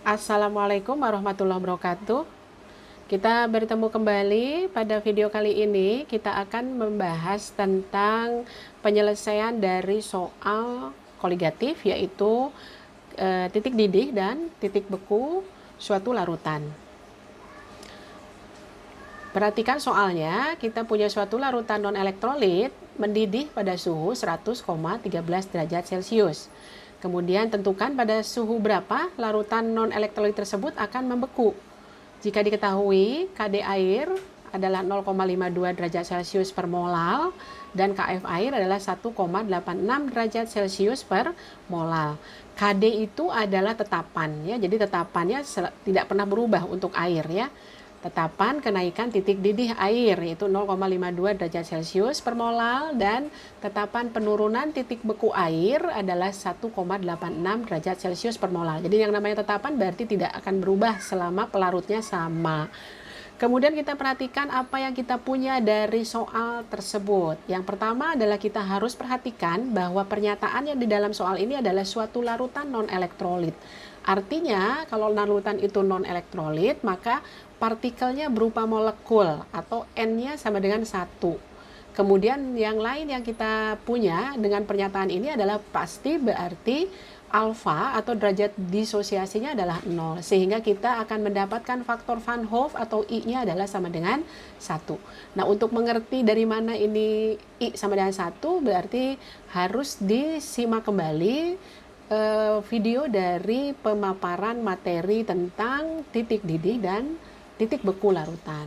Assalamualaikum warahmatullahi wabarakatuh. Kita bertemu kembali pada video kali ini. Kita akan membahas tentang penyelesaian dari soal koligatif, yaitu titik didih dan titik beku suatu larutan. Perhatikan soalnya, kita punya suatu larutan non-elektrolit mendidih pada suhu 100,13 derajat Celcius. Kemudian tentukan pada suhu berapa larutan non-elektrolit tersebut akan membeku. Jika diketahui KD air adalah 0,52 derajat Celcius per molal dan KF air adalah 1,86 derajat Celcius per molal. KD itu adalah tetapan ya, jadi tetapannya tidak pernah berubah untuk air ya. Tetapan kenaikan titik didih air yaitu 0,52 derajat Celcius per molal dan tetapan penurunan titik beku air adalah 1,86 derajat Celcius per molal. Jadi yang namanya tetapan berarti tidak akan berubah selama pelarutnya sama. Kemudian kita perhatikan apa yang kita punya dari soal tersebut. Yang pertama adalah kita harus perhatikan bahwa pernyataan yang di dalam soal ini adalah suatu larutan non-elektrolit. Artinya kalau larutan itu non-elektrolit maka partikelnya berupa molekul atau N-nya sama dengan 1. Kemudian yang lain yang kita punya dengan pernyataan ini adalah pasti berarti alfa atau derajat disosiasinya adalah 0. Sehingga kita akan mendapatkan faktor Van Hoff atau I-nya adalah sama dengan 1. Nah untuk mengerti dari mana ini I sama dengan 1 berarti harus disimak kembali video dari pemaparan materi tentang titik didih dan titik beku larutan.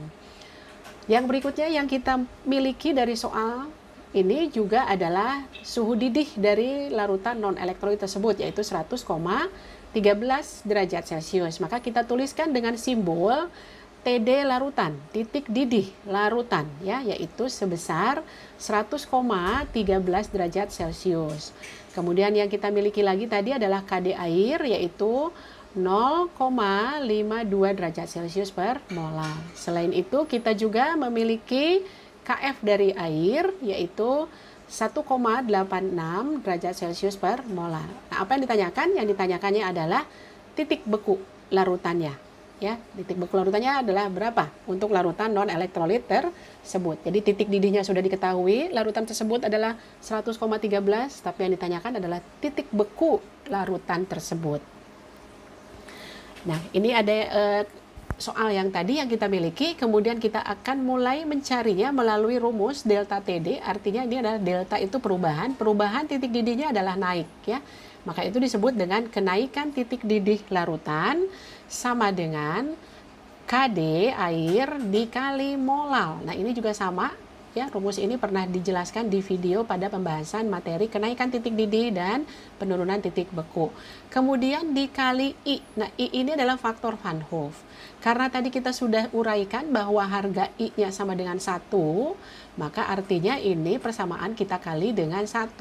Yang berikutnya yang kita miliki dari soal ini juga adalah suhu didih dari larutan non-elektrolit tersebut yaitu 100,13 derajat Celcius. Maka kita tuliskan dengan simbol TD larutan, titik didih larutan ya, yaitu sebesar 100,13 derajat Celcius. Kemudian yang kita miliki lagi tadi adalah KD air yaitu 0,52 derajat Celcius per molal. Selain itu kita juga memiliki KF dari air yaitu 1,86 derajat Celcius per molal. Nah, apa yang ditanyakan? Yang ditanyakannya adalah titik beku larutannya. Ya, titik beku larutannya adalah berapa untuk larutan non-elektrolit tersebut. Jadi titik didihnya sudah diketahui, larutan tersebut adalah 100,13, tapi yang ditanyakan adalah titik beku larutan tersebut. Nah, ini ada soal yang tadi yang kita miliki, kemudian kita akan mulai mencarinya melalui rumus delta TD, artinya ini adalah delta itu perubahan titik didihnya adalah naik ya. Maka itu disebut dengan kenaikan titik didih larutan sama dengan KD air dikali molal. Nah, ini juga sama ya, rumus ini pernah dijelaskan di video pada pembahasan materi kenaikan titik didih dan penurunan titik beku. Kemudian dikali I. Nah, I ini adalah faktor Van Hoff. Karena tadi kita sudah uraikan bahwa harga I-nya sama dengan 1, maka artinya ini persamaan kita kali dengan 1.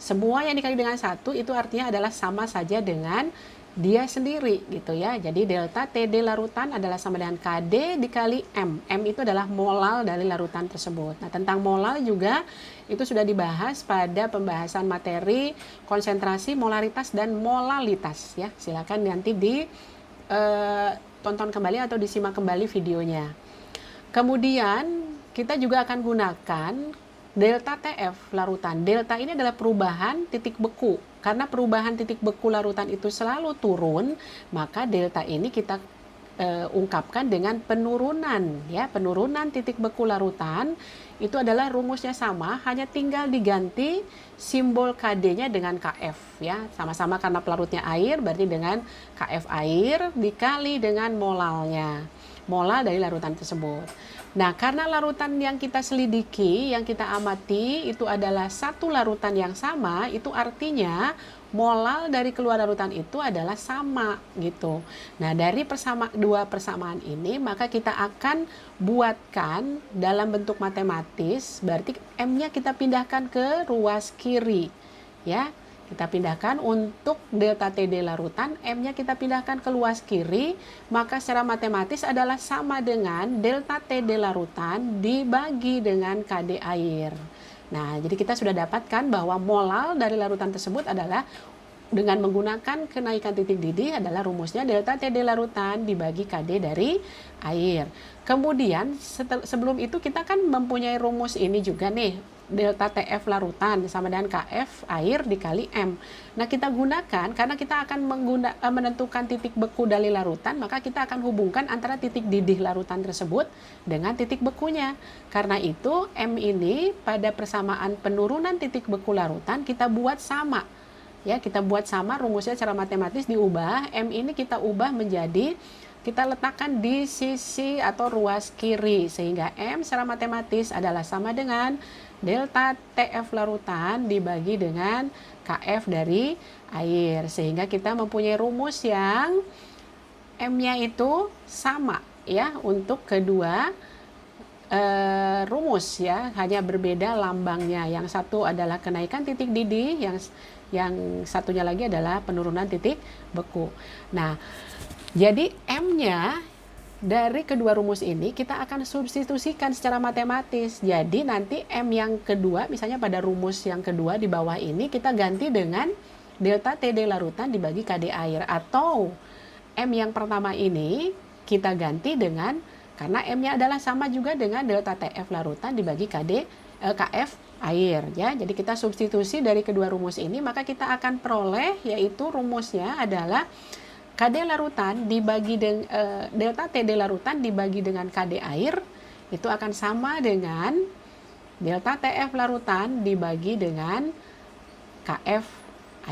Semua yang dikali dengan 1 itu artinya adalah sama saja dengan dia sendiri gitu ya. Jadi delta TD larutan adalah sama dengan KD dikali M. M itu adalah molal dari larutan tersebut. Nah, tentang molal juga itu sudah dibahas pada pembahasan materi konsentrasi, molaritas dan molalitas ya. Silakan nanti tonton kembali atau disimak kembali videonya. Kemudian kita juga akan gunakan delta TF larutan. Delta ini adalah perubahan titik beku. Karena perubahan titik beku larutan itu selalu turun, maka delta ini kita ungkapkan dengan penurunan ya. Penurunan titik beku larutan itu adalah rumusnya sama, hanya tinggal diganti simbol KD-nya dengan KF ya. Sama-sama karena pelarutnya air berarti dengan KF air dikali dengan molalnya. Molal dari larutan tersebut. Nah, karena larutan yang kita selidiki, yang kita amati itu adalah satu larutan yang sama, itu artinya molal dari keluar larutan itu adalah sama gitu. Nah, dari dua persamaan ini maka kita akan buatkan dalam bentuk matematis, berarti M-nya kita pindahkan ke ruas kiri ya. Kita pindahkan untuk delta TD larutan, M-nya kita pindahkan ke luas kiri, maka secara matematis adalah sama dengan delta TD larutan dibagi dengan KD air. Nah, jadi kita sudah dapatkan bahwa molal dari larutan tersebut adalah dengan menggunakan kenaikan titik didih adalah rumusnya delta TD larutan dibagi KD dari air. Kemudian sebelum itu kita kan mempunyai rumus ini juga nih, delta TF larutan sama dengan KF air dikali M. Nah, kita gunakan karena kita akan menentukan titik beku dari larutan, maka kita akan hubungkan antara titik didih larutan tersebut dengan titik bekunya. Karena itu M ini pada persamaan penurunan titik beku larutan kita buat sama. Ya, kita buat sama rumusnya secara matematis diubah. M ini kita ubah menjadi, kita letakkan di sisi atau ruas kiri, sehingga M secara matematis adalah sama dengan delta TF larutan dibagi dengan KF dari air, sehingga kita mempunyai rumus yang M-nya itu sama ya untuk kedua rumus ya, hanya berbeda lambangnya. Yang satu adalah kenaikan titik didih, yang satunya lagi adalah penurunan titik beku. Nah, jadi M-nya dari kedua rumus ini kita akan substitusikan secara matematis. Jadi nanti M yang kedua, misalnya pada rumus yang kedua di bawah ini kita ganti dengan delta TD larutan dibagi KD air, atau M yang pertama ini kita ganti dengan, karena M-nya adalah sama juga dengan delta TF larutan dibagi KF air ya. Jadi kita substitusi dari kedua rumus ini, maka kita akan peroleh yaitu rumusnya adalah KD larutan dibagi dengan delta TD larutan dibagi dengan KD air itu akan sama dengan delta TF larutan dibagi dengan KF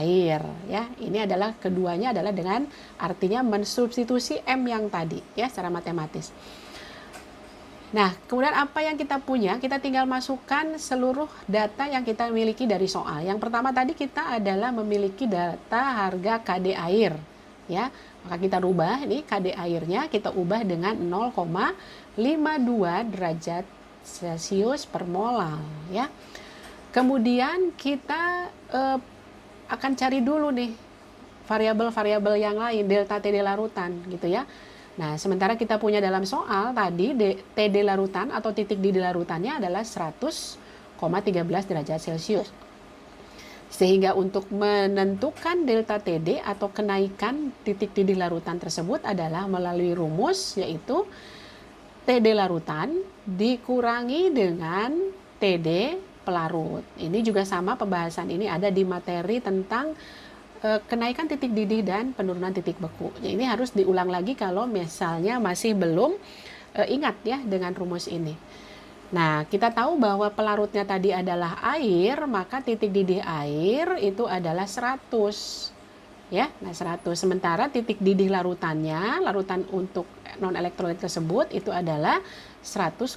air ya. Ini adalah keduanya adalah dengan artinya mensubstitusi M yang tadi ya secara matematis. Nah, kemudian apa yang kita punya, kita tinggal masukkan seluruh data yang kita miliki dari soal. Yang pertama tadi kita adalah memiliki data harga KD air, ya. Maka kita rubah ini KD airnya, kita ubah dengan 0,52 derajat Celcius per molal, ya. Kemudian kita akan cari dulu nih variabel-variabel yang lain, delta TD larutan, gitu ya. Nah, sementara kita punya dalam soal tadi TD larutan atau titik didih larutannya adalah 100,13 derajat Celcius. Sehingga untuk menentukan delta TD atau kenaikan titik didih larutan tersebut adalah melalui rumus yaitu TD larutan dikurangi dengan TD pelarut. Ini juga sama, pembahasan ini ada di materi tentang kenaikan titik didih dan penurunan titik beku. Ya, ini harus diulang lagi kalau misalnya masih belum ingat ya dengan rumus ini. Nah, kita tahu bahwa pelarutnya tadi adalah air, maka titik didih air itu adalah 100. Ya, nah 100. Sementara titik didih larutannya, larutan untuk non elektrolit tersebut itu adalah 100,13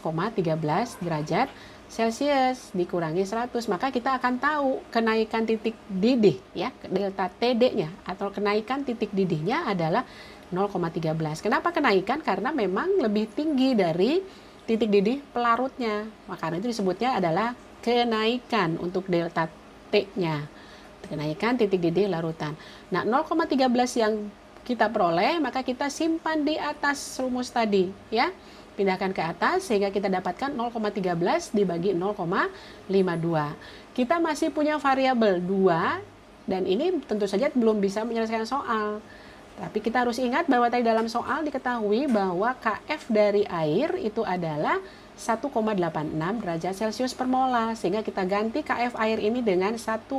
derajat Celcius dikurangi 100, maka kita akan tahu kenaikan titik didih ya, delta TD-nya atau kenaikan titik didihnya adalah 0,13. Kenapa kenaikan? Karena memang lebih tinggi dari titik didih pelarutnya. Maka itu disebutnya adalah kenaikan untuk delta T-nya. Kenaikan titik didih larutan. Nah, 0,13 yang kita peroleh maka kita simpan di atas rumus tadi ya. Pindahkan ke atas sehingga kita dapatkan 0,13 dibagi 0,52. Kita masih punya variabel 2 dan ini tentu saja belum bisa menyelesaikan soal. Tapi kita harus ingat bahwa tadi dalam soal diketahui bahwa KF dari air itu adalah 1,86 derajat Celcius per molar, sehingga kita ganti KF air ini dengan 1,86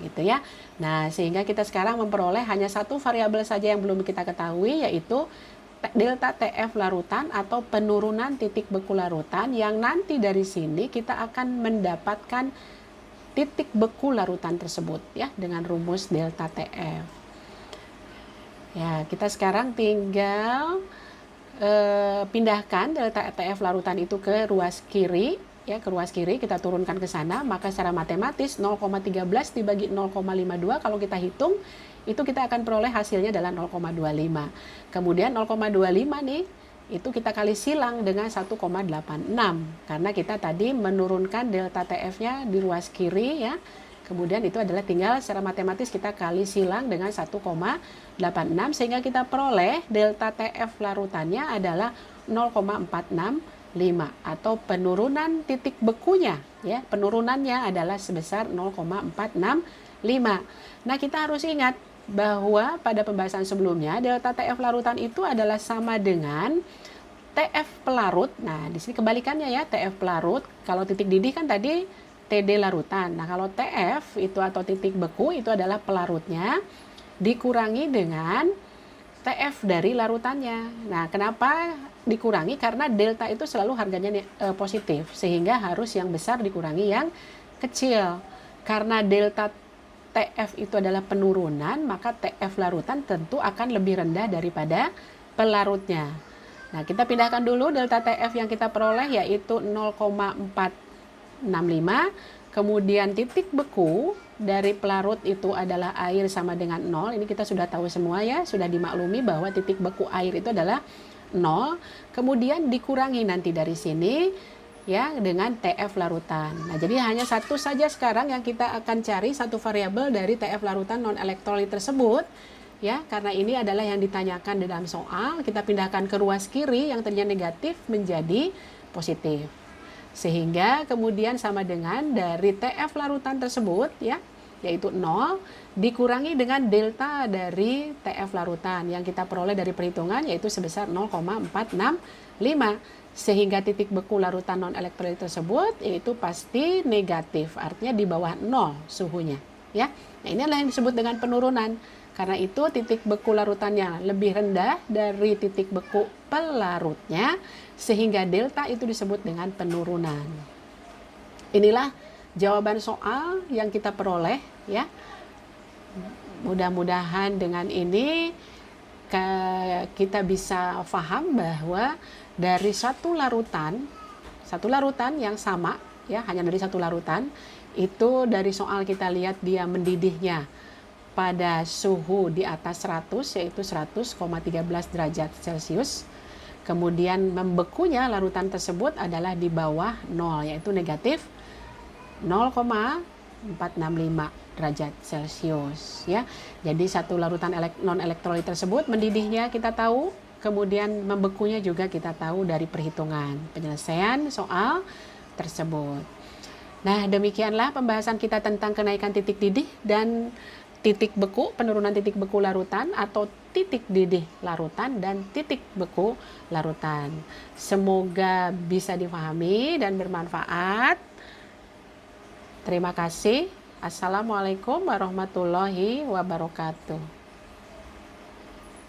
gitu ya. Nah, sehingga kita sekarang memperoleh hanya satu variabel saja yang belum kita ketahui, yaitu delta TF larutan atau penurunan titik beku larutan, yang nanti dari sini kita akan mendapatkan titik beku larutan tersebut ya dengan rumus delta TF. Ya, kita sekarang tinggal pindahkan delta TF larutan itu ke ruas kiri ya, ke ruas kiri kita turunkan ke sana, maka secara matematis 0,13 dibagi 0,52 kalau kita hitung itu kita akan peroleh hasilnya adalah 0,25. Kemudian 0,25 nih itu kita kali silang dengan 1,86 karena kita tadi menurunkan delta TF-nya di ruas kiri ya. Kemudian itu adalah tinggal secara matematis kita kali silang dengan 1,86 sehingga kita peroleh delta TF larutannya adalah 0,465 atau penurunan titik bekunya ya. Penurunannya adalah sebesar 0,465 Nah, kita harus ingat bahwa pada pembahasan sebelumnya delta TF larutan itu adalah sama dengan TF pelarut. Nah, di sini kebalikannya ya, TF pelarut. Kalau titik didih kan tadi TD larutan. Nah, kalau TF itu atau titik beku itu adalah pelarutnya dikurangi dengan TF dari larutannya. Nah, kenapa dikurangi? Karena delta itu selalu harganya positif, sehingga harus yang besar dikurangi yang kecil. Karena delta TF itu adalah penurunan, maka TF larutan tentu akan lebih rendah daripada pelarutnya. Nah, kita pindahkan dulu delta TF yang kita peroleh yaitu 0,465. Kemudian titik beku dari pelarut itu adalah air sama dengan 0. Ini kita sudah tahu semua ya, sudah dimaklumi bahwa titik beku air itu adalah 0. Kemudian dikurangi nanti dari sini ya dengan TF larutan. Nah, jadi hanya satu saja sekarang yang kita akan cari, satu variabel dari TF larutan non elektrolit tersebut. Ya, karena ini adalah yang ditanyakan di dalam soal, kita pindahkan ke ruas kiri yang tadinya negatif menjadi positif. Sehingga kemudian sama dengan dari TF larutan tersebut ya, yaitu 0 dikurangi dengan delta dari TF larutan yang kita peroleh dari perhitungan yaitu sebesar 0,465. Sehingga titik beku larutan non elektrolit tersebut itu pasti negatif, artinya di bawah 0 suhunya ya. Nah, ini adalah yang disebut dengan penurunan. Karena itu titik beku larutannya lebih rendah dari titik beku pelarutnya, sehingga delta itu disebut dengan penurunan. Inilah jawaban soal yang kita peroleh ya. Mudah-mudahan dengan ini kita bisa paham bahwa dari satu larutan yang sama ya, hanya dari satu larutan, itu dari soal kita lihat dia mendidihnya pada suhu di atas 100 yaitu 100,13 derajat Celcius. Kemudian membekunya larutan tersebut adalah di bawah 0 yaitu negatif 0,465 derajat Celcius ya. Jadi satu larutan non elektrolit tersebut mendidihnya kita tahu, kemudian membekunya juga kita tahu dari perhitungan penyelesaian soal tersebut. Nah, demikianlah pembahasan kita tentang kenaikan titik didih dan titik beku, penurunan titik beku larutan atau titik didih larutan dan titik beku larutan. Semoga bisa dipahami dan bermanfaat. Terima kasih. Assalamualaikum warahmatullahi wabarakatuh.